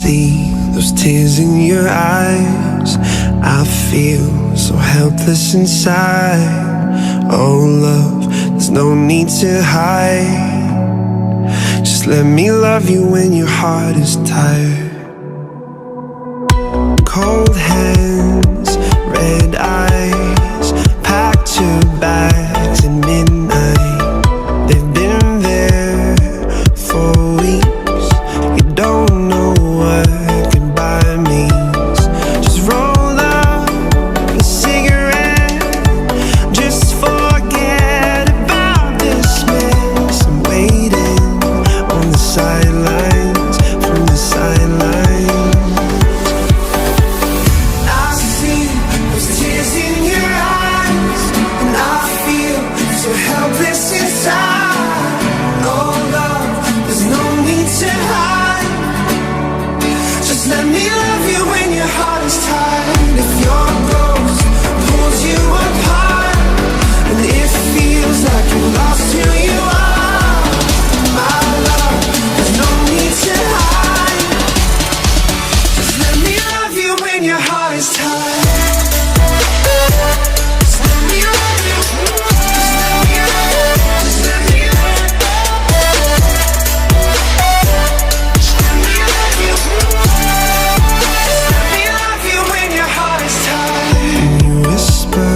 see those tears in your eyes. I feel so helpless inside. Oh love, there's no need to hide. Just let me love you when your heart is tired. Cold hands, red eyes, packed your bags at midnight. They've been there for weeks. You don't know what goodbye means. Just roll up a cigarette. Just forget about this mess. I'm waiting on the sidelines, from the sidelines. I see those tears in your eyes, and I feel so helpless inside. Oh love, there's no need to hide. Just let me love you when your heart is tired. If your ghost pulls you apart, and it feels like you lost who you are, my love, there's no need to hide. Just let me love you when your heart is tired. Just let me love you. Just let me love you. Just let me love you. Just let me love you. Just let me love you when your heart is tired. And you whisper,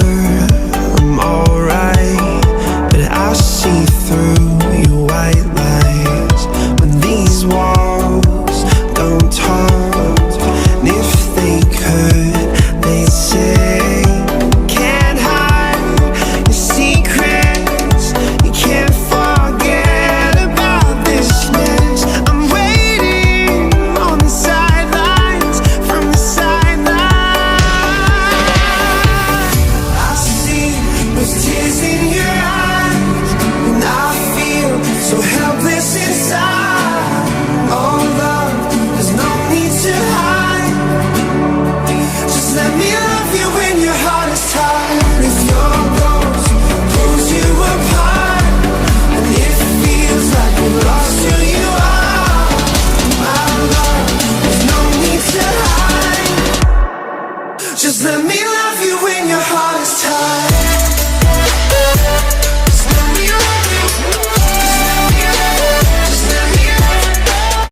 I'm alright, but I see through your white lies. When these walls don't talk, and if they could, they'd say, can't hide your secrets. You can't forget about this mess. I'm waiting on the sidelines, from the sidelines. I see those tears in your eyes, and I feel so helpless inside. Oh love, there's no need to hide. Just let me love you when your heart is tired. If your ghost pulls you apart, and it feels like you lost who you are, my love, there's no need to hide. Just let me love you when your heart